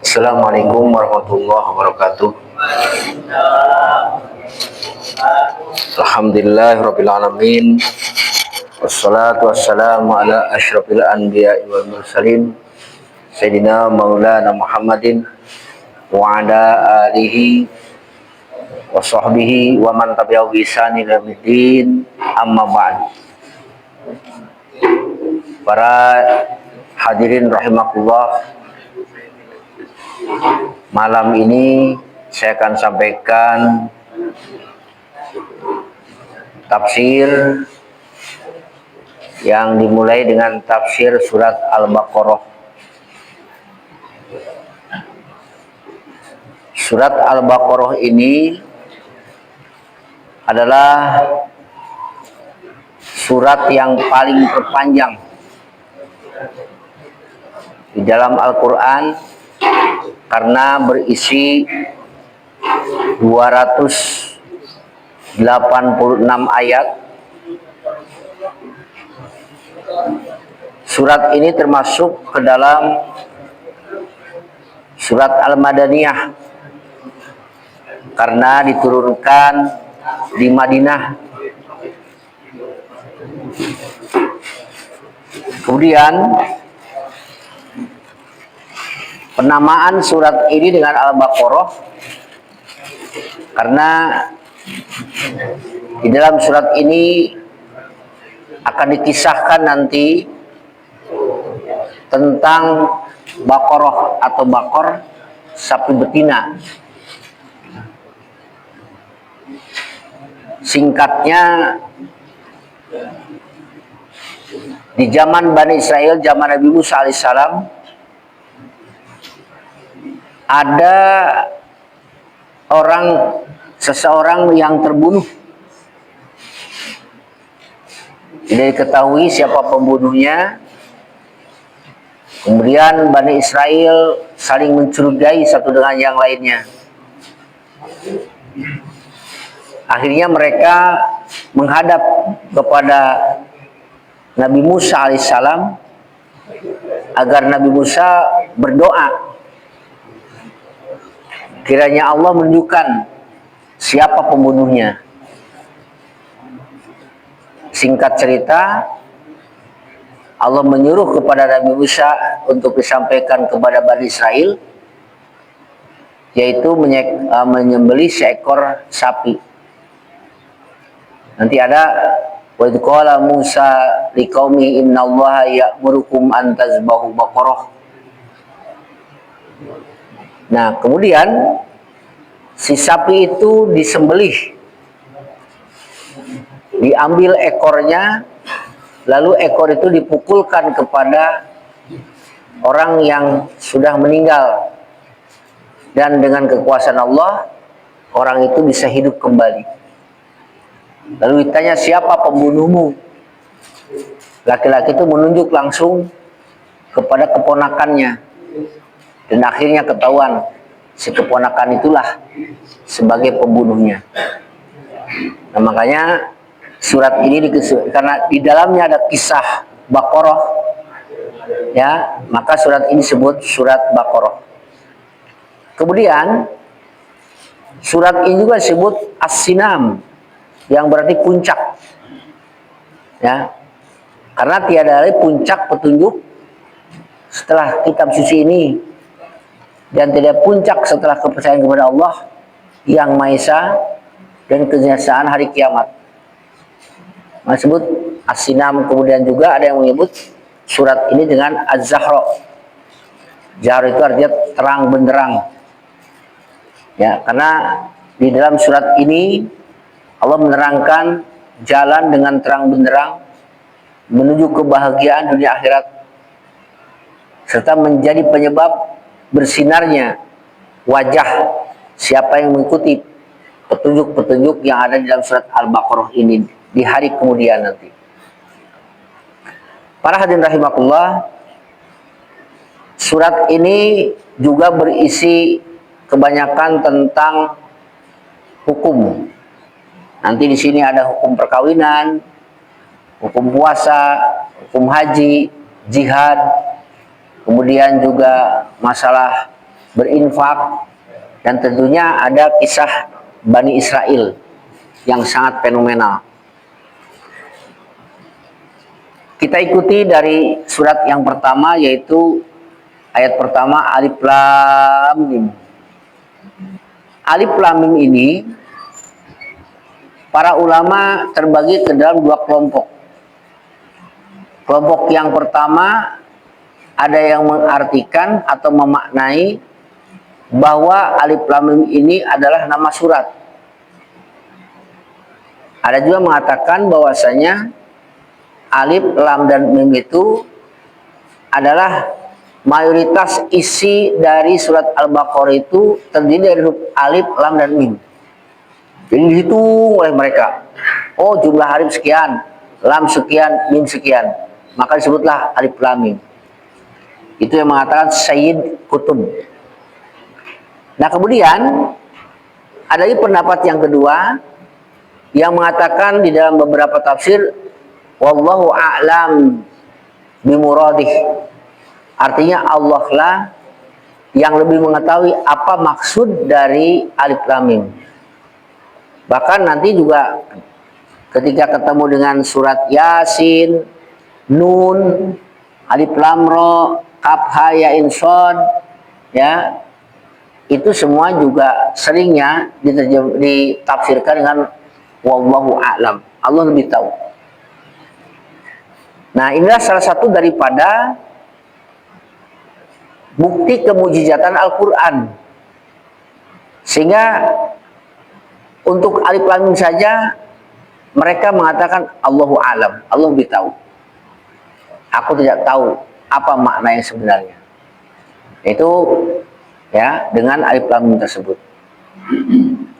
Assalamualaikum warahmatullahi wabarakatuh. Alhamdulillahirabbil alamin. Wassalatu wassalamu ala asyrafil anbiya'i wal mursalin Sayyidina Maulana Muhammadin wa ala alihi wa sahbihi wa man tabi'ahu bi ihsan ila yaumil amma ba'd. Para hadirin rahimakumullah, malam ini saya akan sampaikan tafsir yang dimulai dengan tafsir surat Al-Baqarah. Surat Al-Baqarah ini adalah surat yang paling terpanjang di dalam Al-Quran karena berisi 286 ayat. Surat ini termasuk ke dalam surat Al-Madaniyah karena diturunkan di Madinah. Kemudian penamaan surat ini dengan Al-Baqarah karena di dalam surat ini akan dikisahkan nanti tentang Baqarah atau bakor, sapi betina. Singkatnya, di zaman Bani Israel, zaman Nabi Musa alaihissalam, ada seseorang yang terbunuh. Tidak diketahui siapa pembunuhnya. Kemudian Bani Israel saling mencurigai satu dengan yang lainnya. Akhirnya mereka menghadap kepada Nabi Musa alaihissalam agar Nabi Musa berdoa kiranya Allah menunjukkan siapa pembunuhnya. Singkat cerita, Allah menyuruh kepada Nabi Musa untuk disampaikan kepada Bani Israel, yaitu menyembelih seekor sapi. Nanti ada wa idh qala Musa liqaumi innallaha ya'murukum an tazbahu baqarah. Nah, kemudian si sapi itu disembelih, diambil ekornya, lalu ekor itu dipukulkan kepada orang yang sudah meninggal, dan dengan kekuasaan Allah orang itu bisa hidup kembali. Lalu ditanya, siapa pembunuhmu? Laki-laki itu menunjuk langsung kepada keponakannya, dan akhirnya ketahuan si keponakan itulah sebagai pembunuhnya. Nah, makanya surat ini karena di dalamnya ada kisah Baqarah, ya, maka surat ini disebut surat Baqarah. Kemudian surat ini juga disebut As-Sinam, yang berarti puncak, ya, karena tiada lagi puncak petunjuk setelah kitab suci ini, dan tidak puncak setelah kepercayaan kepada Allah yang Maha Esa dan kenyasaan hari kiamat. Disebut As-Sinam. Kemudian juga ada yang menyebut surat ini dengan Az-Zahra. Zahra itu artinya terang benderang, ya, karena di dalam surat ini Allah menerangkan jalan dengan terang benderang menuju kebahagiaan dunia akhirat, serta menjadi penyebab bersinarnya wajah siapa yang mengikuti petunjuk-petunjuk yang ada di dalam surat Al-Baqarah ini di hari kemudian nanti. Para hadirin rahimakumullah, surat ini juga berisi kebanyakan tentang hukum. Nanti di sini ada hukum perkawinan, hukum puasa, hukum haji, jihad, kemudian juga masalah berinfak, dan tentunya ada kisah Bani Israel yang sangat fenomenal. Kita ikuti dari surat yang pertama, yaitu ayat pertama, Alif Lam Mim. Alif Lam Mim ini para ulama terbagi ke dalam dua kelompok. Kelompok yang pertama ada yang mengartikan atau memaknai bahwa Alif Lam Mim ini adalah nama surat. Ada juga mengatakan bahwasanya Alif, Lam, dan Mim itu adalah mayoritas isi dari surat Al-Baqarah itu terdiri dari huruf Alif, Lam, dan Mim. Jadi dihitung oleh mereka. Oh, jumlah alif sekian, lam sekian, mim sekian. Maka disebutlah Alif Lam Mim. Itu yang mengatakan Sayyid Kutub. Nah, kemudian ada lagi pendapat yang kedua yang mengatakan di dalam beberapa tafsir, wallahu a'lam bimuradih. Artinya Allah lah yang lebih mengetahui apa maksud dari Alif Lam Mim. Bahkan nanti juga ketika ketemu dengan surat Yasin, Nun, Alif Lam Ra, Kaf Ha Ya Ain Shad, ya, itu semua juga seringnya ditafsirkan dengan wallahu a'lam. Allah lebih tahu. Nah, inilah salah satu daripada bukti kemujizatan Al-Quran. Sehingga untuk Alif Lam Mim saja mereka mengatakan Allahu a'lam, Allah lebih tahu. Aku tidak tahu apa makna yang sebenarnya. Itu ya dengan Alif Lam Mim tersebut.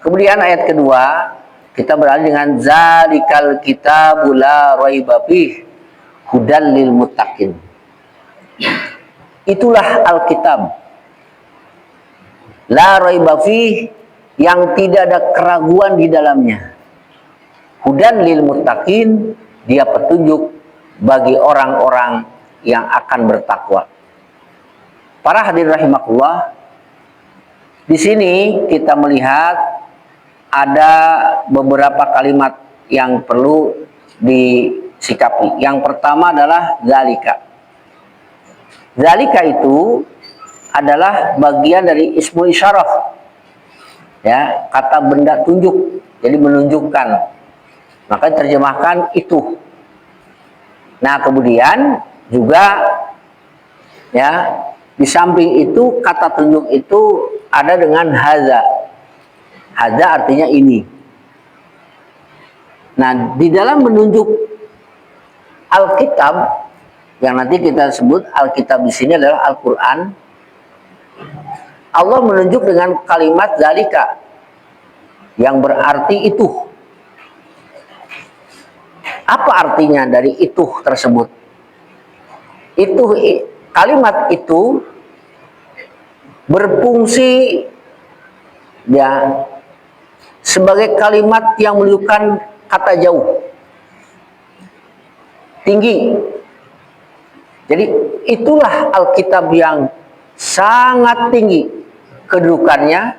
Kemudian ayat kedua kita beralih dengan zalikal kitabul la raiba fihi hudal lil muttaqin. Itulah Alkitab la raiba fihi, yang tidak ada keraguan di dalamnya. Hudan lil muttaqin, dia petunjuk bagi orang-orang yang akan bertakwa. Para hadirin rahimakumullah, di sini kita melihat ada beberapa kalimat yang perlu disikapi. Yang pertama adalah zalika. Zalika itu adalah bagian dari ismul isyarah, ya, kata benda tunjuk, jadi menunjukkan. Maka terjemahkan itu. Nah, kemudian juga ya di samping itu kata tunjuk itu ada dengan haza. Haza artinya ini. Nah, di dalam menunjuk Alkitab yang nanti kita sebut Alkitab di sini adalah Al-Qur'an, Allah menunjuk dengan kalimat zalika yang berarti itu. Apa artinya dari itu tersebut? Itu kalimat itu berfungsi ya sebagai kalimat yang menunjukkan kata jauh, tinggi. Jadi itulah Alkitab yang sangat tinggi kedudukannya,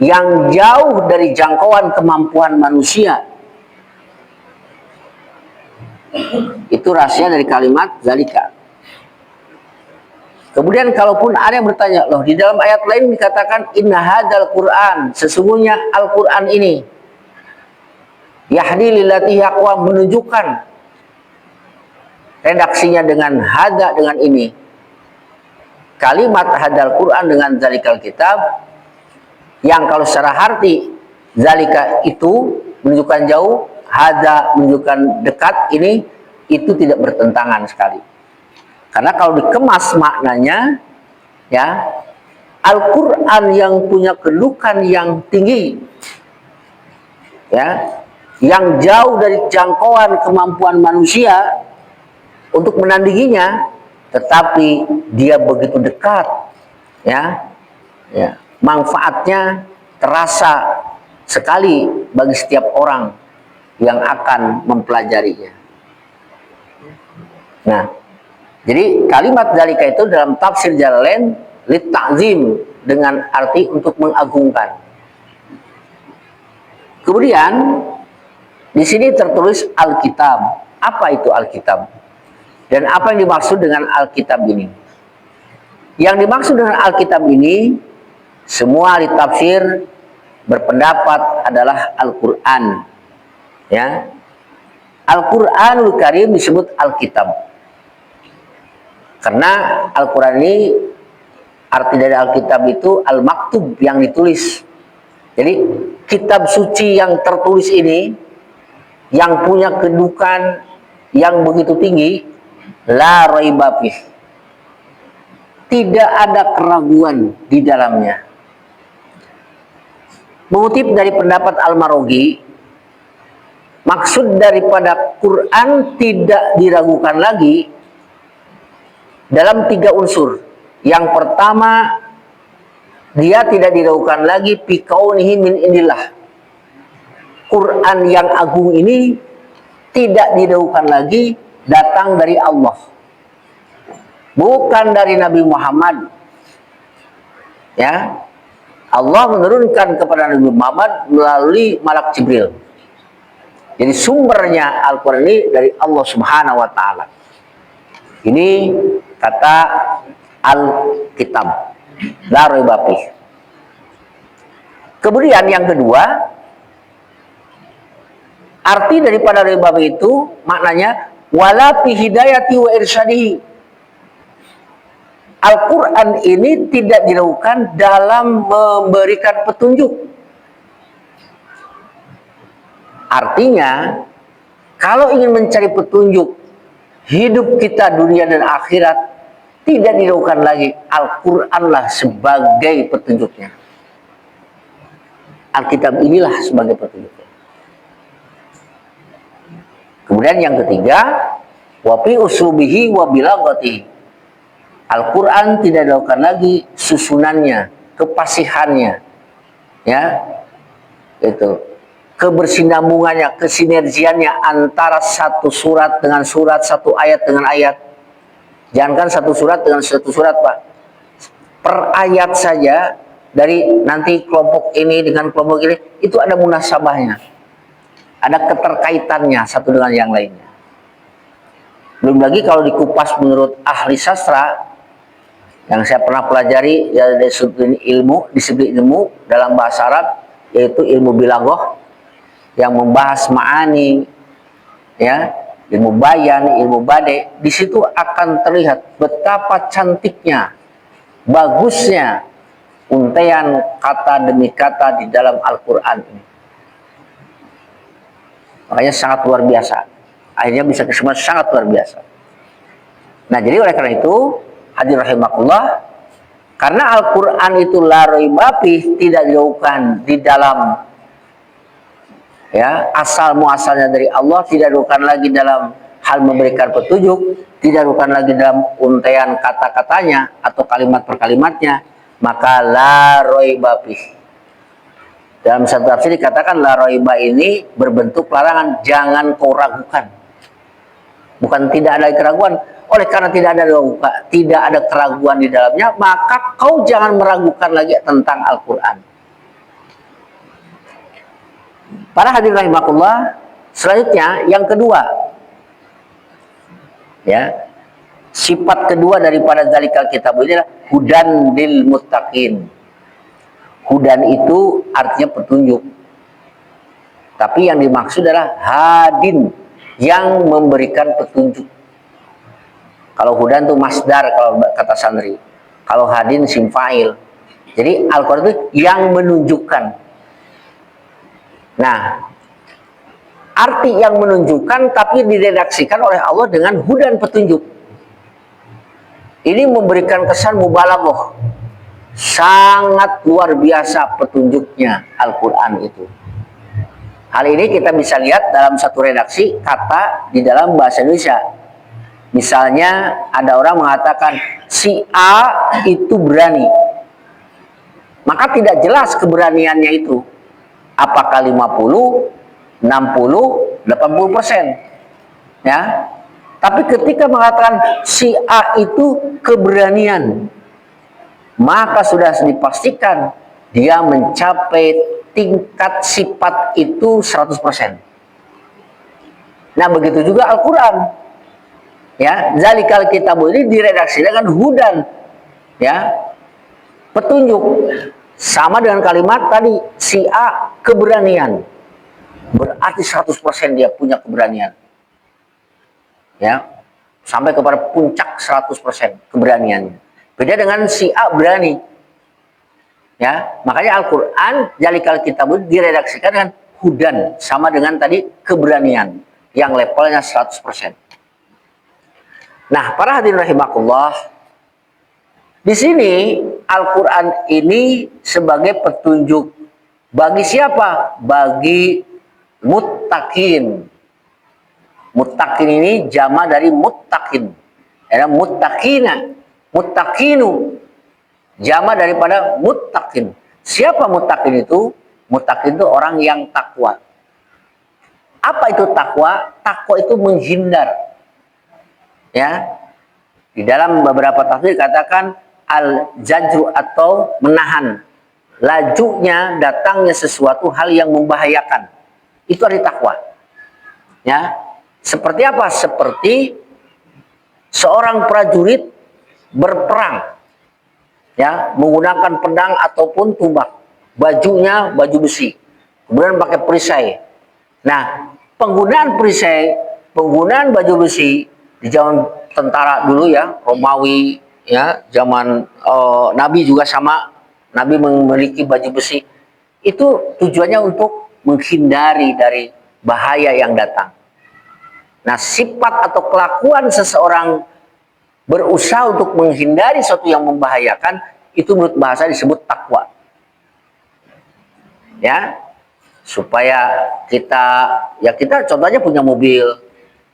yang jauh dari jangkauan kemampuan manusia. Itu rahasia dari kalimat zalika. Kemudian kalaupun ada yang bertanya, loh di dalam ayat lain dikatakan inna hadzal Qur'an, sesungguhnya Al-Qur'an ini yahdi lillati aqwam, menunjukkan, redaksinya dengan hadza, dengan ini. Kalimat hadzal Qur'an dengan zalikal kitab, yang kalau secara arti zalika itu menunjukkan jauh, hadza menunjukkan dekat, ini itu tidak bertentangan sekali. Karena kalau dikemas maknanya, ya, Al-Quran yang punya kedudukan yang tinggi, ya, yang jauh dari jangkauan kemampuan manusia untuk menandinginya, tetapi dia begitu dekat, ya, ya, manfaatnya terasa sekali bagi setiap orang yang akan mempelajarinya. Nah, jadi kalimat zalika itu dalam tafsir Jalalain litta'zim, dengan arti untuk mengagungkan. Kemudian di sini tertulis Alkitab. Apa itu Alkitab? Dan apa yang dimaksud dengan Alkitab ini? Yang dimaksud dengan Alkitab ini, semua ahli tafsir berpendapat adalah Al-Quran. Ya, Al-Quranul Karim disebut Alkitab karena Al-Quran ini, arti dari Alkitab itu Al-Maktub, yang ditulis. Jadi kitab suci yang tertulis ini, yang punya kedudukan yang begitu tinggi, la raiba fih, tidak ada keraguan di dalamnya. Mengutip dari pendapat Al-Marogi, maksud daripada Quran tidak diragukan lagi dalam 3 unsur. Yang pertama, dia tidak diragukan lagi bikaunihi min indillah. Quran yang agung ini tidak diragukan lagi datang dari Allah, bukan dari Nabi Muhammad. Ya, Allah menurunkan kepada Nabi Muhammad melalui malak Jibril. Jadi sumbernya Al-Quran ini dari Allah Subhanahu wa Ta'ala. Ini kata Alkitab, la raiba fih. Kemudian yang kedua, arti daripada raiba itu maknanya wala fi hidayati wa irsyadihi. Al-Quran ini tidak diragukan dalam memberikan petunjuk. Artinya, kalau ingin mencari petunjuk hidup kita dunia dan akhirat, tidak diragukan lagi Al-Quranlah sebagai petunjuknya. Alkitab inilah sebagai petunjuknya. Kemudian yang ketiga, wa fi uslubihi wa bilaghatihi. Al-Quran tidak diragukan lagi susunannya, kepasihannya, ya, itu kebersinambungannya, kesinergiannya antara satu surat dengan surat, satu ayat dengan ayat. Jangankan satu surat dengan satu surat, Pak. Per ayat saja, dari nanti kelompok ini dengan kelompok ini, itu ada munasabahnya. Ada keterkaitannya satu dengan yang lainnya. Belum lagi kalau dikupas menurut ahli sastra, yang saya pernah pelajari ya, dari disiplin ilmu dalam bahasa Arab, yaitu ilmu bilaghah, yang membahas ma'ani, ya, ilmu bayan, ilmu bade. Di situ akan terlihat betapa cantiknya, bagusnya untaian kata demi kata di dalam Al-Quran ini. Makanya sangat luar biasa. Akhirnya bisa kesemua sangat luar biasa. Nah, jadi oleh karena itu, hadirin rahimakumullah, karena Al-Quran itu la raiba fih, tidak diragukan di dalam, ya, asal muasalnya dari Allah, tidak diragukan lagi dalam hal memberikan petunjuk, tidak diragukan lagi dalam untaian kata-katanya atau kalimat per kalimatnya, maka la raiba fih. Dalam satu tafsir dikatakan la raiba ini berbentuk larangan, jangan kau ragukan. Bukan tidak ada keraguan. Oleh karena tidak ada keraguan di dalamnya, maka kau jangan meragukan lagi tentang Al-Quran. Para hadirin rahimakumullah, selanjutnya yang kedua, ya, sifat kedua daripada zalikal kitab ini adalah hudan lil muttaqin. Hudan itu artinya petunjuk. Tapi yang dimaksud adalah hadin, yang memberikan petunjuk. Kalau hudan itu masdar kalau kata santri. Kalau hadin sim fa'il. Jadi Al-Quran itu yang menunjukkan. Nah, arti yang menunjukkan tapi diredaksikan oleh Allah dengan hudan, petunjuk. Ini memberikan kesan mubalaghah. Sangat luar biasa petunjuknya Al-Quran itu. Hal ini kita bisa lihat dalam satu redaksi kata di dalam bahasa Indonesia. Misalnya ada orang mengatakan si A itu berani. Maka tidak jelas keberaniannya itu. Apakah 50, 60, 80%. Ya. Tapi ketika mengatakan si A itu keberanian, maka sudah dipastikan dia mencapai tingkat sifat itu 100%. Nah, begitu juga Al-Quran. Ya, zalikal kitab ini diredaksi dengan hudan, ya, petunjuk. Sama dengan kalimat tadi, si A keberanian. Berarti 100% dia punya keberanian. Ya, sampai kepada puncak 100% keberaniannya. Beda dengan si A berani. Ya, makanya Al-Quran zalikal kitab diredaksikan dengan hudan, sama dengan tadi keberanian yang levelnya 100%. Nah, para hadirin rahimakumullah, di sini Al-Quran ini sebagai petunjuk bagi siapa? Bagi muttaqin. Muttaqin ini jama dari muttaqin. Ada muttaqina, muttaqinu. Jama daripada muttaqin. Siapa muttaqin itu? Muttaqin itu orang yang takwa. Apa itu takwa? Takwa itu menghindar. Ya, di dalam beberapa tafsir katakan al-jajru atau menahan lajunya datangnya sesuatu hal yang membahayakan. Itu arti takwa. Ya, seperti apa? Seperti seorang prajurit berperang, ya, menggunakan pedang ataupun tombak, bajunya baju besi, kemudian pakai perisai. Nah, penggunaan perisai, penggunaan baju besi di zaman tentara dulu, ya, Romawi, ya, zaman Nabi juga sama. Nabi memiliki baju besi. Itu tujuannya untuk menghindari dari bahaya yang datang. Nah, sifat atau kelakuan seseorang berusaha untuk menghindari sesuatu yang membahayakan, itu menurut bahasa disebut takwa. Ya, supaya kita contohnya punya mobil.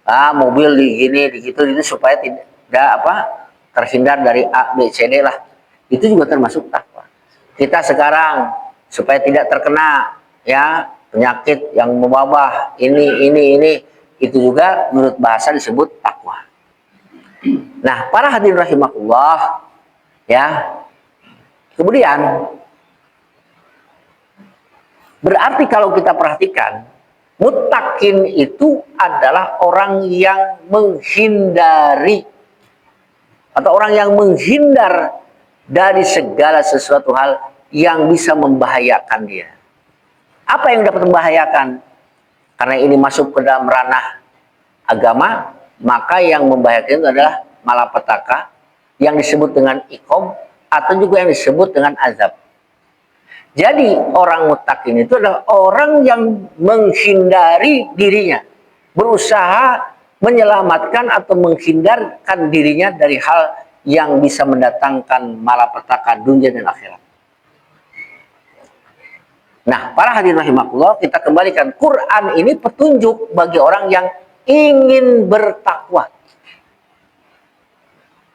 Mobil di gini, di gitu, supaya tidak terhindar dari A, B, C, D lah. Itu juga termasuk takwa. Kita sekarang supaya tidak terkena, ya, penyakit yang mewabah ini, itu juga menurut bahasa disebut takwa. Nah, para hadirin rahimakumullah, ya. Kemudian berarti kalau kita perhatikan, muttaqin itu adalah orang yang menghindari atau orang yang menghindar dari segala sesuatu hal yang bisa membahayakan dia. Apa yang dapat membahayakan? Karena ini masuk ke dalam ranah agama, maka yang membahayakan itu adalah malapetaka, yang disebut dengan iqab, atau juga yang disebut dengan azab. Jadi orang muttaqin itu adalah orang yang menghindari dirinya, berusaha menyelamatkan atau menghindarkan dirinya dari hal yang bisa mendatangkan malapetaka dunia dan akhirat. Nah, para hadirin rahimakumullah, kita kembalikan, Quran ini petunjuk bagi orang yang ingin bertakwa.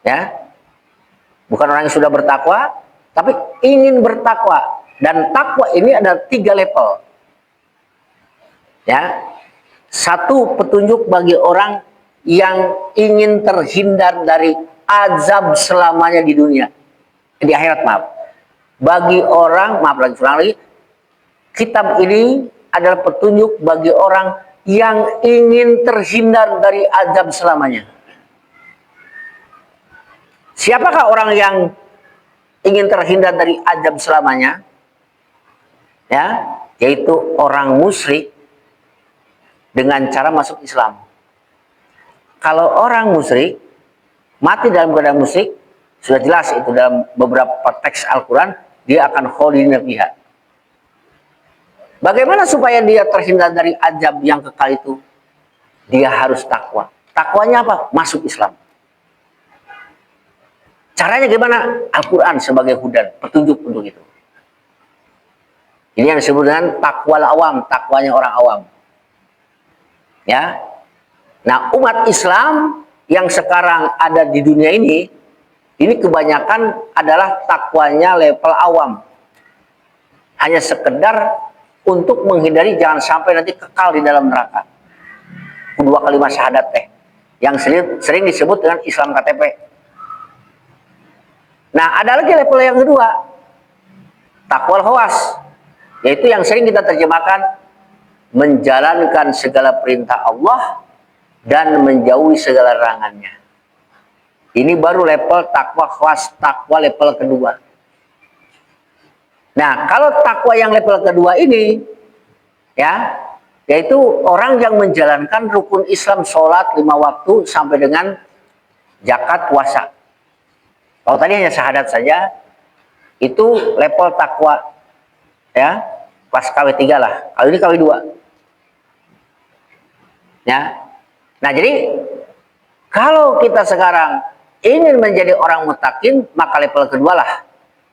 Ya, bukan orang yang sudah bertakwa, tapi ingin bertakwa. Dan takwa ini ada 3 level. Ya, 1 petunjuk bagi orang yang ingin terhindar dari azab selamanya di dunia, di akhirat, maaf. Bagi orang, maaf lagi, kitab ini adalah petunjuk bagi orang yang ingin terhindar dari azab selamanya. Siapakah orang yang ingin terhindar dari azab selamanya? Ya, yaitu orang musyrik dengan cara masuk Islam. Kalau orang musyrik mati dalam keadaan musyrik, sudah jelas itu dalam beberapa teks Al-Quran, dia akan khalidina fiha. Bagaimana supaya dia terhindar dari azab yang kekal itu? Dia harus takwa. Takwanya apa? Masuk Islam. Caranya gimana? Al-Quran sebagai hudan, petunjuk untuk itu. Ini yang disebut dengan takwal awam, takwanya orang awam. Ya. Nah, umat Islam yang sekarang ada di dunia ini kebanyakan adalah takwanya level awam. Hanya sekedar untuk menghindari jangan sampai nanti kekal di dalam neraka. Kedua kalimat syahadat yang sering disebut dengan Islam KTP. Nah, ada lagi level yang kedua, taqwal khawas, yaitu yang sering kita terjemahkan menjalankan segala perintah Allah dan menjauhi segala larangannya. Ini baru level takwa khawas, takwa level kedua. Nah, kalau takwa yang level kedua ini, ya, yaitu orang yang menjalankan rukun Islam, sholat 5 waktu sampai dengan zakat, puasa. Kalau tadi hanya syahadat saja, itu level takwa, ya, kelas KW3 lah. Kalau ini KW2. Ya. Nah, jadi kalau kita sekarang ingin menjadi orang muttaqin, maka level kedua lah.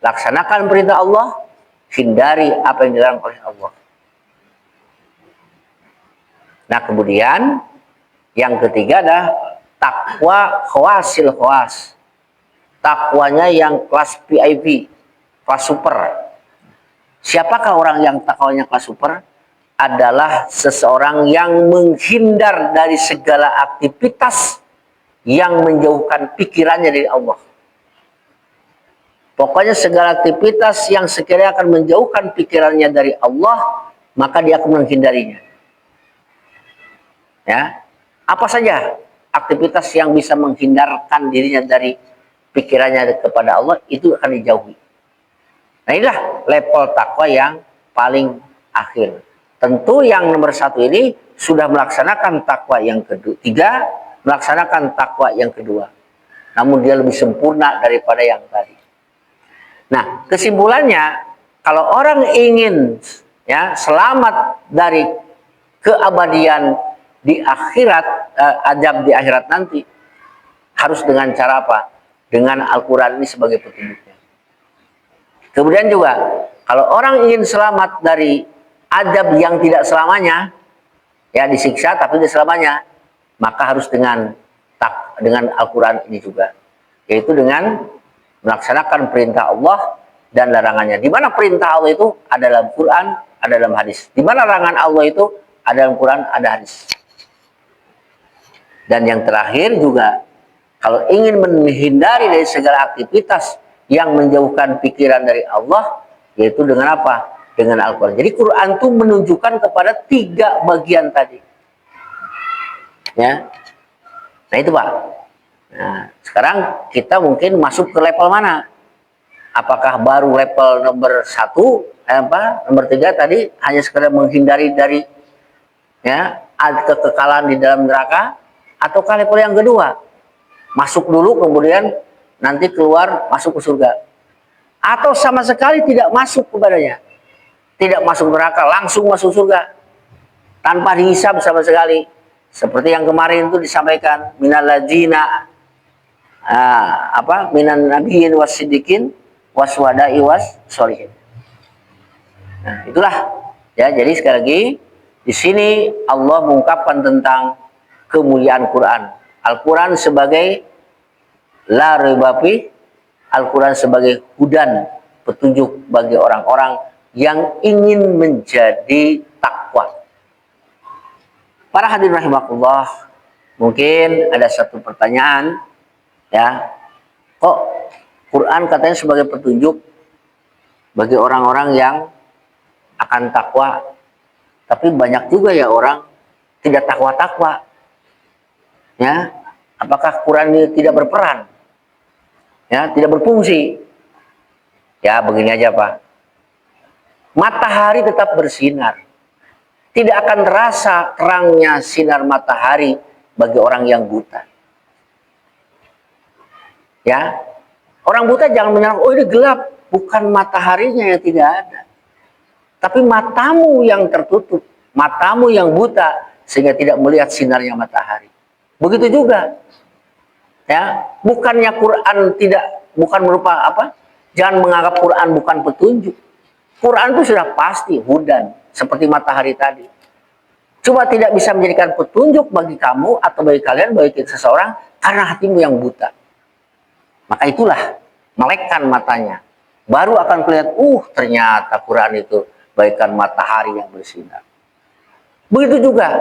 Laksanakan perintah Allah, hindari apa yang dilarang oleh Allah. Nah, kemudian yang ketiga adalah takwa khawasil khawas. Takwanya yang kelas VIP, kelas super. Siapakah orang yang takwanya kelas super? Adalah seseorang yang menghindar dari segala aktivitas yang menjauhkan pikirannya dari Allah. Pokoknya segala aktivitas yang sekiranya akan menjauhkan pikirannya dari Allah, maka dia akan menghindarinya. Ya, apa saja aktivitas yang bisa menghindarkan dirinya dari pikirannya kepada Allah, itu akan dijauhi. Nah, inilah level takwa yang paling akhir. Tentu yang nomor 1 ini sudah melaksanakan takwa yang ketiga, melaksanakan takwa yang kedua. Namun dia lebih sempurna daripada yang tadi. Nah, kesimpulannya, kalau orang ingin, ya, selamat dari keabadian di akhirat, azab di akhirat nanti, harus dengan cara apa? Dengan Al-Quran ini sebagai petunjuknya. Kemudian juga, kalau orang ingin selamat dari azab yang tidak selamanya, ya, disiksa tapi tidak selamanya, maka harus dengan Al-Quran ini juga, yaitu dengan melaksanakan perintah Allah dan larangannya. Di mana perintah Allah itu ada dalam Quran, ada dalam hadis. Di mana larangan Allah itu ada dalam Quran, ada hadis. Dan yang terakhir juga, kalau ingin menghindari dari segala aktivitas yang menjauhkan pikiran dari Allah, yaitu dengan apa? Dengan Al-Quran. Jadi Quran itu menunjukkan kepada 3 bagian tadi. Ya. Nah, itu Pak. Nah, sekarang kita mungkin masuk ke level mana? Apakah baru level nomor 1, nomor 3 tadi hanya sekedar menghindari dari, ya, kekekalan di dalam neraka, ataukah level yang kedua? Masuk dulu kemudian nanti keluar masuk ke surga. Atau sama sekali tidak masuk kepadanya. Tidak masuk neraka, langsung masuk surga. Tanpa dihisab sama sekali. Seperti yang kemarin itu disampaikan, minal ladzina minan nabiyyin wasiddiqin waswada'i wassolihin. Nah, itulah, ya. Jadi sekali lagi di sini Allah mengungkapkan tentang kemuliaan Quran. Al-Quran sebagai la raiba fi, Al-Quran sebagai hudan, petunjuk bagi orang-orang yang ingin menjadi takwa. Para hadirin rahimakumullah, mungkin ada satu pertanyaan, ya, kok Quran katanya sebagai petunjuk bagi orang-orang yang akan takwa, tapi banyak juga ya orang tidak takwa-takwa, ya. Apakah Quran ini tidak berperan, ya, tidak berfungsi? Ya, begini aja Pak, matahari tetap bersinar. Tidak akan terasa terangnya sinar matahari bagi orang yang buta. Ya, orang buta jangan menyerang, oh ini gelap. Bukan mataharinya yang tidak ada, tapi matamu yang tertutup, matamu yang buta sehingga tidak melihat sinarnya matahari. Begitu juga, ya, bukannya Quran bukan merupakan apa? Jangan menganggap Quran bukan petunjuk. Quran itu sudah pasti hudan, seperti matahari tadi. Cuma tidak bisa menjadikan petunjuk bagi kamu atau bagi kalian, bagi seseorang, karena hatimu yang buta. Maka itulah, melekkan matanya. Baru akan kelihatan, ternyata Quran itu bagaikan matahari yang bersinar. Begitu juga,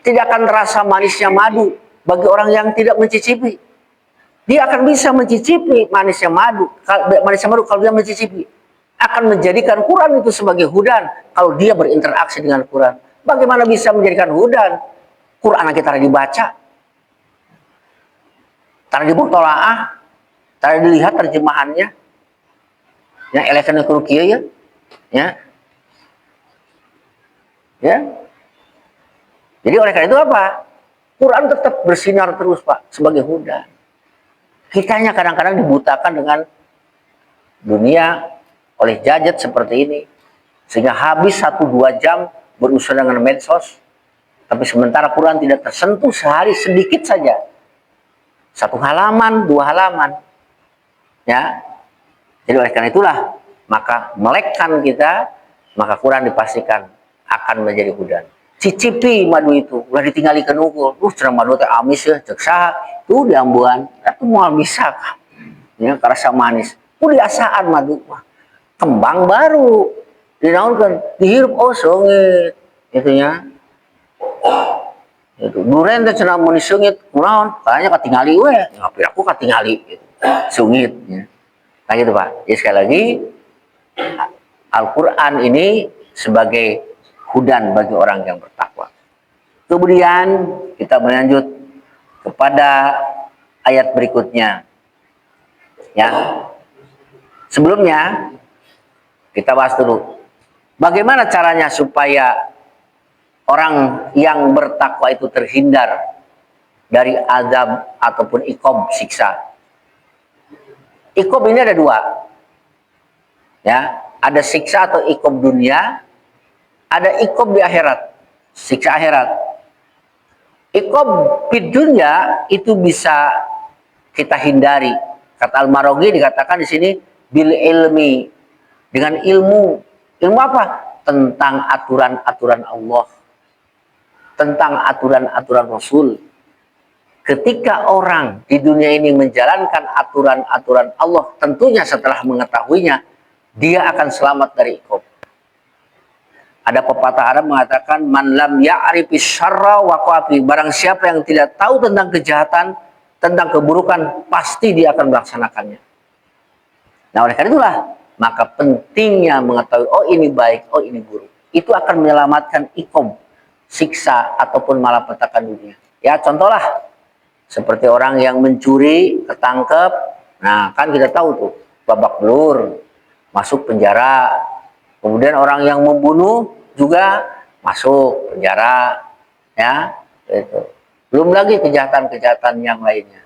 tidak akan terasa manisnya madu bagi orang yang tidak mencicipi. Dia akan bisa mencicipi manisnya madu. Manisnya madu kalau dia mencicipi, akan menjadikan Quran itu sebagai hudan kalau dia berinteraksi dengan Quran. Bagaimana bisa menjadikan hudan? Quran kita dibaca, tadi dimutolaah, tadi dilihat terjemahannya, ya elekan kerukia ya. Jadi oleh karena itu apa? Quran tetap bersinar terus Pak sebagai hudan. Kitanya kadang-kadang dibutakan dengan dunia oleh gadget seperti ini, sehingga habis 1-2 jam berusaha dengan medsos, tapi sementara Quran tidak tersentuh sehari sedikit saja, 1 halaman, 2 halaman, ya. Jadi oleh karena itulah maka melekkan kita, maka Quran dipastikan akan menjadi hudan. Cicipi madu itu, ulah ditinggali ke nukul, cenah madu teh amis ya, cek saha, tuh diambuan, itu moal bisa, ya karasa manis, diasaan madu, kembang baru, dinaunkan, dihirup oh sengit, itunya, itu duren teh cenah mun seungit, kunaon, kayaknya katingali we, ngapain aku katingali, gitu, sungit, ya. Nah gitu Pak, jadi sekali lagi, Al-Quran ini sebagai hudan bagi orang yang bertakwa. Kemudian kita berlanjut kepada ayat berikutnya. Ya. Sebelumnya kita bahas dulu bagaimana caranya supaya orang yang bertakwa itu terhindar dari azab ataupun iqab, siksa. Iqab ini ada 2. Ya, ada siksa atau iqab dunia, ada iqab di akhirat, siksa akhirat. Iqab di dunia itu bisa kita hindari. Kata Al-Maraghi dikatakan di sini bil ilmi, dengan ilmu. Ilmu apa? Tentang aturan-aturan Allah, tentang aturan-aturan Rasul. Ketika orang di dunia ini menjalankan aturan-aturan Allah, tentunya setelah mengetahuinya, dia akan selamat dari iqab. Ada pepatah Arab mengatakan man lam ya'rifis syarra waqafi, barang siapa yang tidak tahu tentang kejahatan, tentang keburukan, pasti dia akan melaksanakannya. Nah, oleh karena itulah maka pentingnya mengetahui oh ini baik, oh ini buruk. Itu akan menyelamatkan iqab, siksa ataupun malapetaka dunia. Ya, contohlah seperti orang yang mencuri, ketangkep. Nah, kan kita tahu tuh, babak belur, masuk penjara. Kemudian orang yang membunuh juga masuk penjara, ya, itu. Belum lagi kejahatan-kejahatan yang lainnya.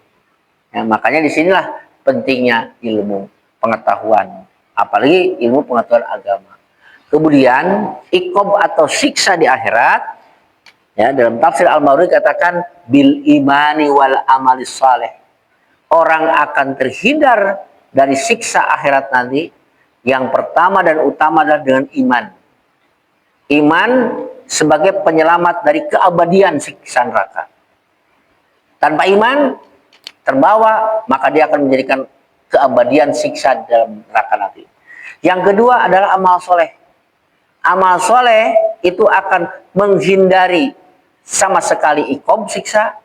Ya, makanya disinilah pentingnya ilmu pengetahuan, apalagi ilmu pengetahuan agama. Kemudian iqab atau siksa di akhirat, ya, dalam tafsir Al-Mawardi katakan bil imani wal amalis saleh. Orang akan terhindar dari siksa akhirat nanti. Yang pertama dan utama adalah dengan iman. Iman sebagai penyelamat dari keabadian siksa neraka. Tanpa iman terbawa, maka dia akan menjadikan keabadian siksa dalam neraka nanti. Yang kedua adalah amal soleh. Amal soleh itu akan menghindari sama sekali iqab, siksa,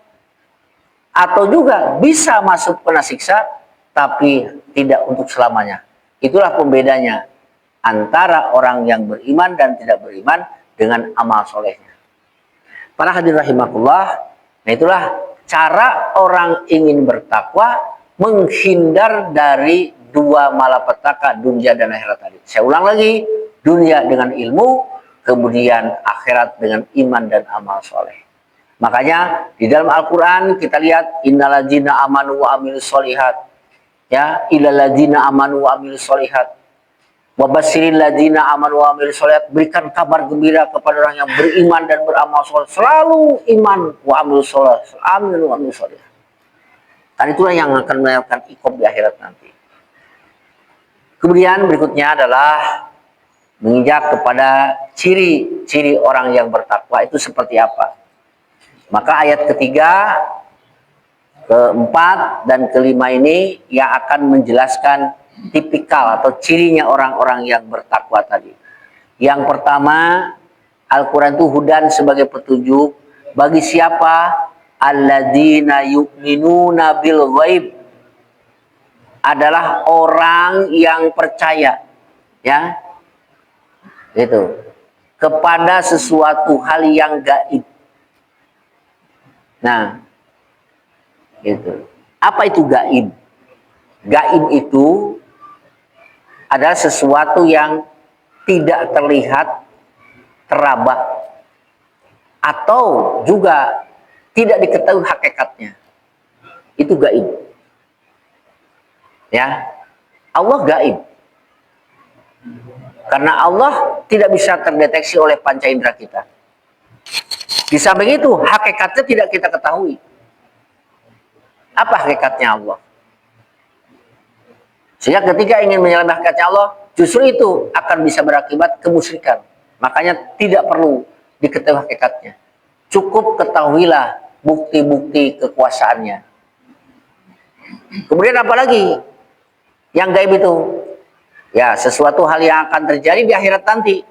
atau juga bisa masuk kena siksa, tapi tidak untuk selamanya. Itulah pembedanya antara orang yang beriman dan tidak beriman dengan amal solehnya. Para hadirin rahimakumullah, nah itulah cara orang ingin bertakwa menghindar dari 2 malapetaka dunia dan akhirat tadi. Saya ulang lagi, dunia dengan ilmu, kemudian akhirat dengan iman dan amal soleh. Makanya di dalam Al-Quran kita lihat innalladzina amanu wa amilus solihat, ya, ilalladzina amanu wa amilus solihat wa basyiril ladzina amanu wa amilus solihat, berikan kabar gembira kepada orang yang beriman dan beramal soleh, selalu iman wa amilus soleh, amin wa amilus solihat. Dan itulah yang akan mendapatkan iqab di akhirat nanti. Kemudian berikutnya adalah menginjak kepada ciri-ciri orang yang bertakwa itu seperti apa. Maka ayat ketiga, keempat, dan kelima ini yang akan menjelaskan tipikal atau cirinya orang-orang yang bertakwa tadi. Yang pertama, Al-Quran itu hudan sebagai petunjuk bagi siapa? Alladzina yu'minuna bil ghaib, adalah orang yang percaya, ya, gitu, kepada sesuatu hal yang gaib. Nah, gitu. Apa itu gaib? Gaib itu adalah sesuatu yang tidak terlihat, teraba, atau juga tidak diketahui hakikatnya. Itu gaib. Ya, Allah gaib. Karena Allah tidak bisa terdeteksi oleh panca indera kita. Di samping itu, hakikatnya tidak kita ketahui. Apa hakikatnya Allah? Sehingga ketika ingin menyelami hakikatnya Allah, justru itu akan bisa berakibat kemusyrikan. Makanya tidak perlu diketahui hakikatnya. Cukup ketahuilah bukti-bukti kekuasaannya. Kemudian apa lagi yang gaib itu? Ya, sesuatu hal yang akan terjadi di akhirat nanti.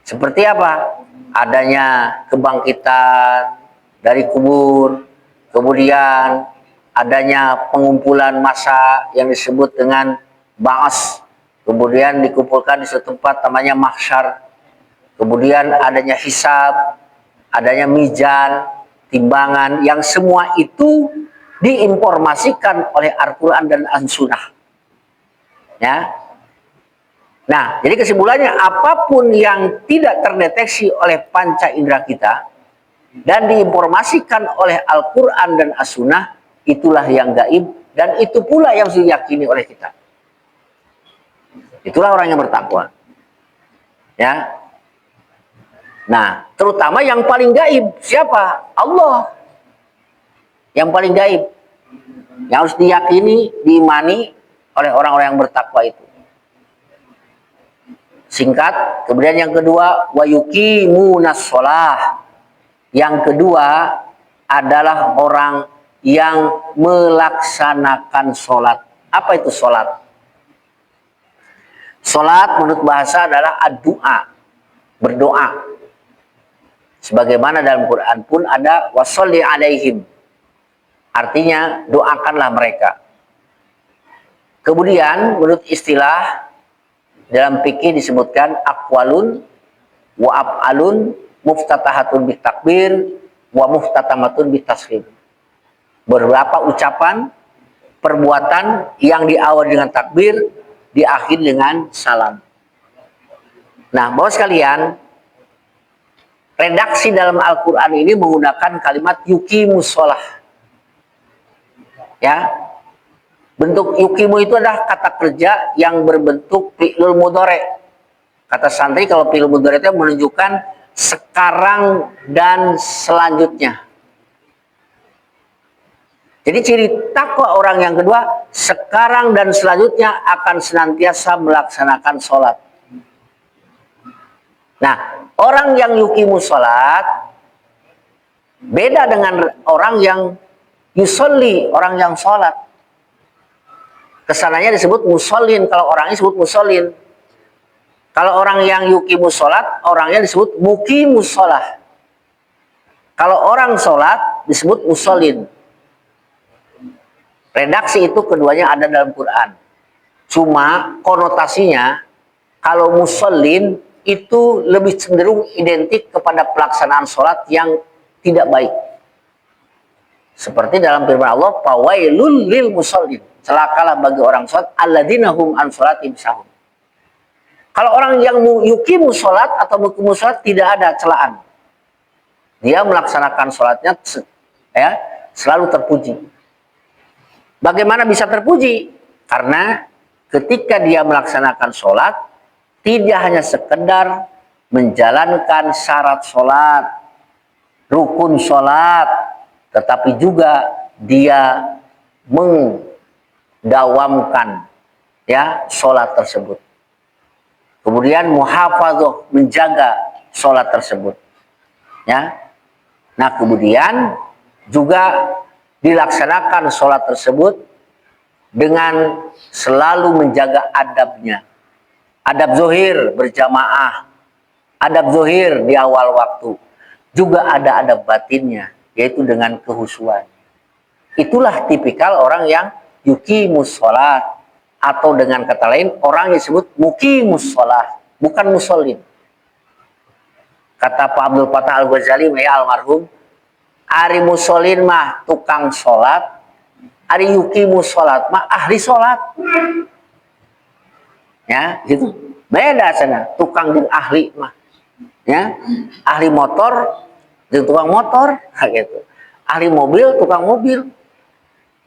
Seperti apa? Adanya kebangkitan dari kubur, kemudian adanya pengumpulan massa yang disebut dengan ba'as, kemudian dikumpulkan di suatu tempat namanya mahsyar, kemudian adanya hisab, adanya mizan, timbangan, yang semua itu diinformasikan oleh Al-Quran dan As-Sunnah. Ya. Nah, jadi kesimpulannya, apapun yang tidak terdeteksi oleh panca indera kita dan diinformasikan oleh Al-Quran dan As-Sunnah, itulah yang gaib, dan itu pula yang diyakini oleh kita. Itulah orang yang bertakwa. Ya. Nah, terutama yang paling gaib siapa? Allah. Yang paling gaib, yang harus diyakini, diimani oleh orang-orang yang bertakwa itu. Singkat, kemudian yang kedua, wa yuqimunas shalah. Yang kedua adalah orang yang melaksanakan sholat. Apa itu sholat? Sholat menurut bahasa adalah ad-du'a, berdoa. Sebagaimana dalam Quran pun ada washolli alaihim. Artinya doakanlah mereka. Kemudian menurut istilah dalam fikih disebutkan aqwalun wa af'alun muftatahatun bitakbir wa muftatamatun bitaslim. Beberapa ucapan, perbuatan yang diawali dengan takbir, diakhiri dengan salam. Nah, Bapak sekalian, redaksi dalam Al-Quran ini menggunakan kalimat yuqimus shalah. Ya, bentuk yuqimu itu adalah kata kerja yang berbentuk fi'lul mudhari'. Kata santri kalau fi'lul mudhari' itu menunjukkan sekarang dan selanjutnya. Jadi ciri takwa orang yang kedua, sekarang dan selanjutnya akan senantiasa melaksanakan sholat. Nah, orang yang yuqimu sholat beda dengan orang yang yusolli, orang yang sholat. Kesananya disebut musallin, kalau orangnya disebut musallin. Kalau orang yang yuqimu sholat, orangnya disebut muqimus sholah. Kalau orang sholat disebut musallin. Redaksi itu keduanya ada dalam Quran. Cuma konotasinya, kalau musallin itu lebih cenderung identik kepada pelaksanaan sholat yang tidak baik. Seperti dalam firman Allah, fawailul lil musallin. Celakalah bagi orang sholat, alladzina hum an sholatim sahun. Kalau orang yang yuqimu sholat atau muqimu sholat tidak ada celaan. Dia melaksanakan sholatnya ya, selalu terpuji. Bagaimana bisa terpuji? Karena ketika dia melaksanakan sholat, tidak hanya sekedar menjalankan syarat sholat, rukun sholat, tetapi juga dia mendawamkan ya sholat tersebut. Kemudian muhafadzah, menjaga sholat tersebut. Ya. Nah, kemudian juga dilaksanakan sholat tersebut dengan selalu menjaga adabnya. Adab zohir berjamaah, adab zohir di awal waktu. Juga ada adab batinnya, yaitu dengan kehusuan. Itulah tipikal orang yang yuqimus sholat, atau dengan kata lain orang yang disebut muqimus sholat, bukan musallin. Kata Pak Abdul Fattah Al-Ghazali ya almarhum, ari musallin mah tukang sholat, ari yuqimus sholat mah ahli sholat. Ya, gitu. Beda sana, tukang jeung ahli mah. Ya, ahli motor jeung tukang motor, gitu. Ahli mobil, tukang mobil.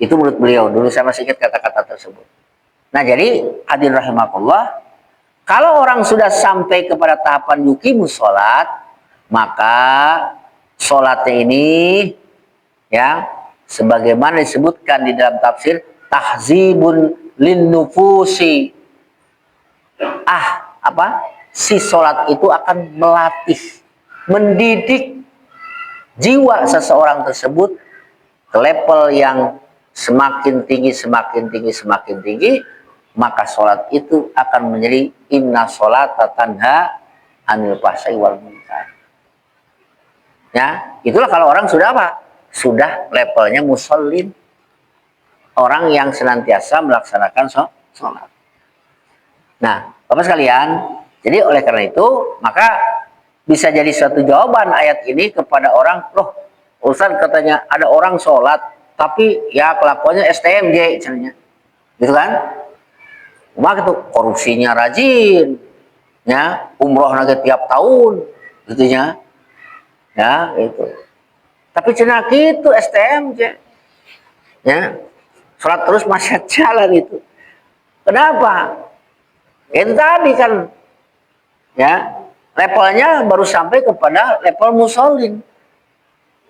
Itu menurut beliau. Dulu saya masih ingat kata-kata tersebut. Nah, jadi hadirin rahimakumullah, kalau orang sudah sampai kepada tahapan yuqimus sholat, maka sholatnya ini ya sebagaimana disebutkan di dalam tafsir tahzibun lin nufusi, si sholat itu akan melatih, mendidik jiwa seseorang tersebut ke level yang semakin tinggi, semakin tinggi, semakin tinggi, maka sholat itu akan menjadi inna sholata tanha anil fahsya'i wal munkar. Ya, itulah kalau orang sudah apa? Sudah levelnya musallin. Orang yang senantiasa melaksanakan sholat. Nah, Bapak sekalian, jadi oleh karena itu, maka bisa jadi suatu jawaban ayat ini kepada orang, loh, Ustaz katanya ada orang sholat, tapi ya kelakuannya STMJ, misalnya. Gitu kan? Maka itu korupsinya rajin, ya, umroh lagi tiap tahun, gitu ya. Ya, itu. Tapi cenah itu STMJ. Ya. Sholat terus masih jalan itu. Kenapa? Itu tadi kan ya, levelnya baru sampai kepada level musallin.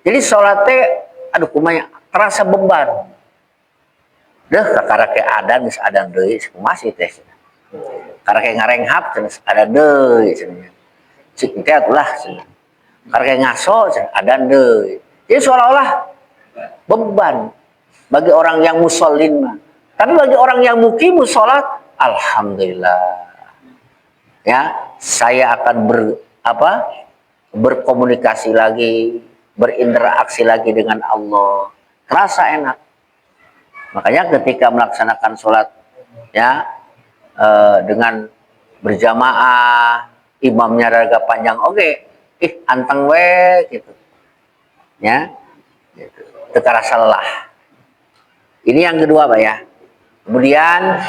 Jadi sholatnya aduh kumanya terasa beban. Deh kakara ke adan geus adan deui masih teh. Karena kayak ngarenghap geus adan deui cenah. Cik teh atulah cenah. Karena ngaso ada deui. Jadi seolah-olah beban bagi orang yang musallin mah. Tapi bagi orang yang muqimus sholat, alhamdulillah. Ya, saya akan berkomunikasi lagi, berinteraksi lagi dengan Allah. Terasa enak. Makanya ketika melaksanakan sholat ya dengan berjamaah, imamnya raga panjang, oke. Anteng we gitu. Ya. Gitu. Terasa lelah. Ini yang kedua, Pak ya. Kemudian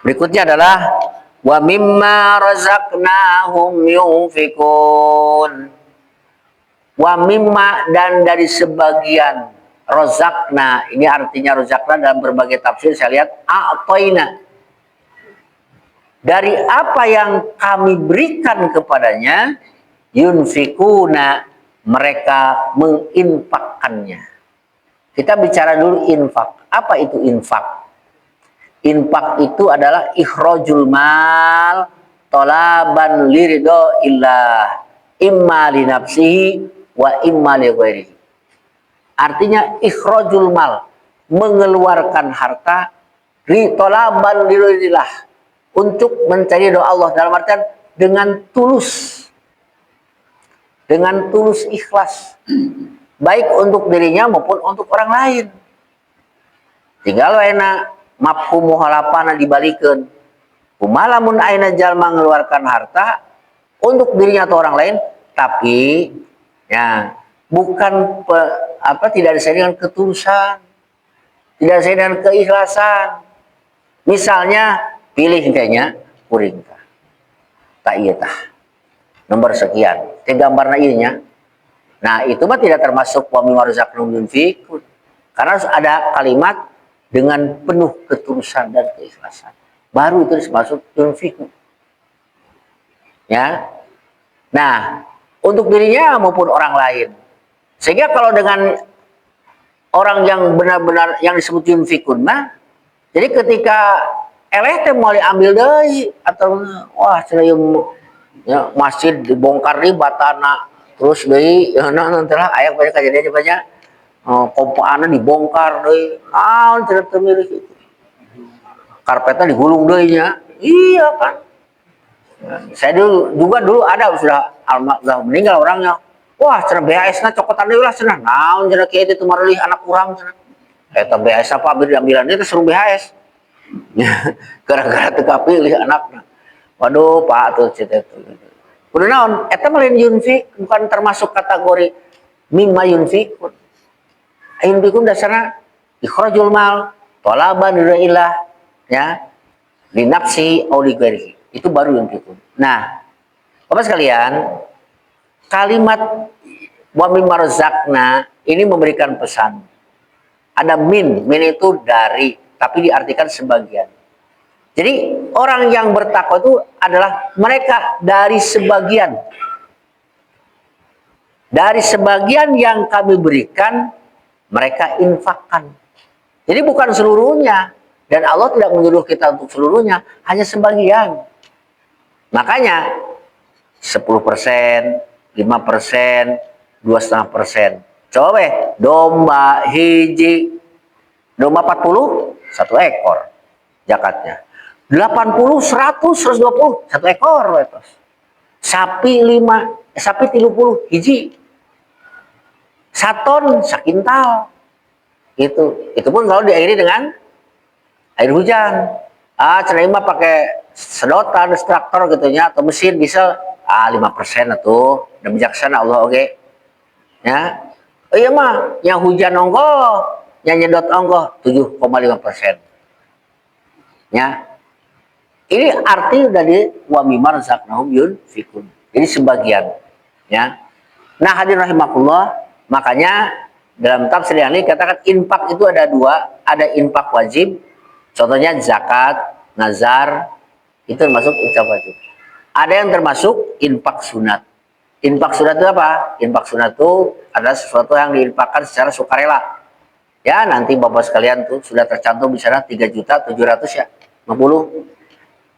berikutnya adalah wa mimma razaqnahum yunfikun. Wa mimma, dan dari sebagian rozakna, ini artinya rozakna dalam berbagai tafsir saya lihat a'toina, dari apa yang kami berikan kepadanya, yunfikuna, mereka menginfakkannya. Kita bicara dulu infak. Apa itu infak? Infak itu adalah ikhrajul mal talaban liridho illah imma li nafsihi wa imma li ghairihi. Artinya ikhrajul mal, mengeluarkan harta talaban liridillah, untuk mencari doa Allah, dalam artian dengan tulus, dengan tulus ikhlas, baik untuk dirinya maupun untuk orang lain. Tinggal enak mafhum muhalafana dibalikeun. Kumalamun aina jalma mengeluarkan harta untuk dirinya atau orang lain, tapi ya bukan tidak disertai dengan ketulusan, tidak disertai dengan keikhlasan. Misalnya pilih kayaknya kuring tak iya tah nomor sekian, teh gambarna ieu nya. Nah, itu mah tidak termasuk wa mimma razaqnahum yunfikun. Karena harus ada kalimat dengan penuh ketulusan dan keikhlasan. Baru itu disebut yunfikun. Ya. Nah, untuk dirinya maupun orang lain. Sehingga kalau dengan orang yang benar-benar yang disebut yunfikun mah, jadi ketika eleh teh mau diambil deui atau wah cenah ya, masjid dibongkar di batana, terus deui nanti lah aya banyak kejadian banyak kompaana dibongkar deui, naon cenah teu milih itu. Karpetnya digulung deui nya. Iya kan. Saya dulu ada sudah meninggal orangnya. Wah, cenah BAS-na cokotan deui lah cenah. Naon cenah kieu teh tumarulih anak urang cenah. Eta BHS apa ambil dia seru BHS. Gara-gara teu kapilih anakna. Waduh, Pak tuh cerita itu. Kudu naon? Eta mah lain yunfik, bukan termasuk kategori mimma yunfikun. Yunfikun dasarna ikhrajul mal, talaban lillahi, ya, linafsi au lighairihi. Itu baru yunfikun. Nah, Bapak sekalian, kalimat wa mimma razaqna ini memberikan pesan. Ada min itu dari, tapi diartikan sebagian. Jadi orang yang bertakwa itu adalah mereka dari sebagian. Dari sebagian yang kami berikan, mereka infakkan. Jadi bukan seluruhnya. Dan Allah tidak menyuruh kita untuk seluruhnya, hanya sebagian. Makanya 10%, 5%, 2,5%. Coba domba hiji, domba 40, 1 ekor zakatnya. 80, 100, 120, 1 ekor. Sapi 30 hiji. Saton sakintal. Itu pun kalau diairi dengan air hujan. Cenah pakai sedotan, traktor gitu nya, atau mesin diesel, 5% atuh. Dan bijaksana Allah oke. Ya. Oh iya mah, yang hujan ongkoh, yang nyedot ongkoh 7,5%. Ya. Ini arti dari wa mimma razaqnahum yunfikun. Jadi sebagian, ya. Nah, hadirin rahimakumullah, makanya dalam tafsir yang ini katakan infak itu ada 2, ada infak wajib, contohnya zakat, nazar, itu termasuk infak wajib. Ada yang termasuk infak sunat. Infak sunat itu apa? Infak sunat itu adalah sesuatu yang diinfakkan secara sukarela. Ya, nanti Bapak sekalian tuh sudah tercantum di sana 3.700.000 ya, 50.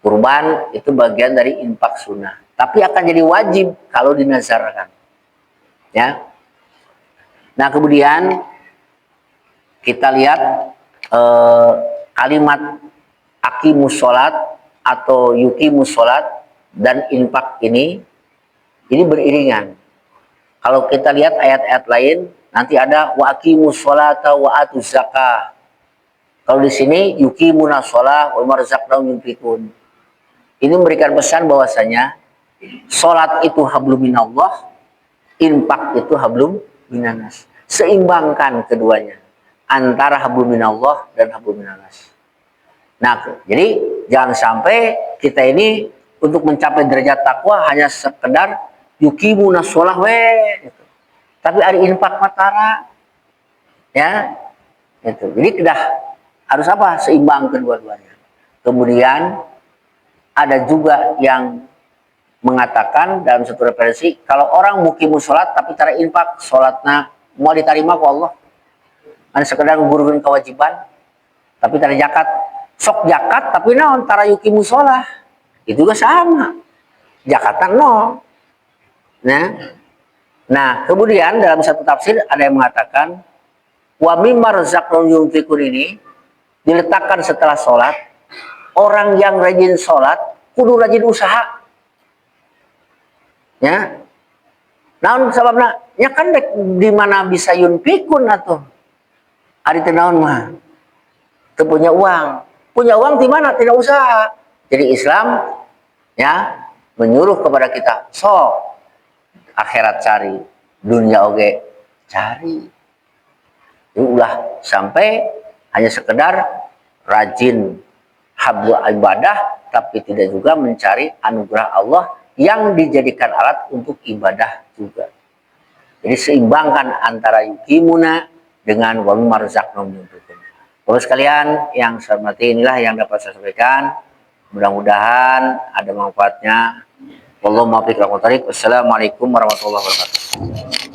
Kurban itu bagian dari infak sunnah, tapi akan jadi wajib kalau dinazarkan. Ya. Nah, kemudian kita lihat kalimat aqimus sholat atau yuqimus sholat dan infak ini beriringan. Kalau kita lihat ayat-ayat lain, nanti ada wa aqimus sholata wa atuz zakah. Kalau di sini yuqimuna sholah wa marzaqnahum yunfikun. Ini memberikan pesan bahwasanya sholat itu hablum minallah, infak itu hablum minanas. Seimbangkan keduanya antara hablum minallah dan hablum minanas. Nah, jadi jangan sampai kita ini untuk mencapai derajat takwa hanya sekedar yuqimuna sholah gitu. Tapi ada infak matara, ya, itu. Jadi tidak harus apa? Seimbang kedua-duanya. Kemudian ada juga yang mengatakan dalam satu referensi, kalau orang mukimus sholat tapi cara infak, sholatnya mau diterima ke Allah. Kan sekedar menggurungkan kewajiban, tapi cara zakat. Sok zakat tapi naon tara yukimus sholat. Itu juga sama. Zakatan no. Nah, kemudian dalam satu tafsir ada yang mengatakan, wa mimma razaqnahum yunfikun ini diletakkan setelah sholat. Orang yang rajin sholat, kudu rajin usaha. Ya. Naon sababna? Ya kan di mana bisa yunfikun atuh. Ari teh naon mah? Teu punya uang. Punya uang di mana? Tidak usaha. Jadi Islam ya menyuruh kepada kita, sok akhirat cari, dunia oge cari. Jadi ulah sampai hanya sekedar rajin hablu ibadah, tapi tidak juga mencari anugerah Allah yang dijadikan alat untuk ibadah juga. Jadi seimbangkan antara yuqimuna dengan wa mimma razaqnahum yunfikun. Terus sekalian yang saya hormati, inilah yang dapat saya sampaikan. Mudah-mudahan ada manfaatnya. Wallahu muwaffiq. Wassalamualaikum warahmatullahi wabarakatuh.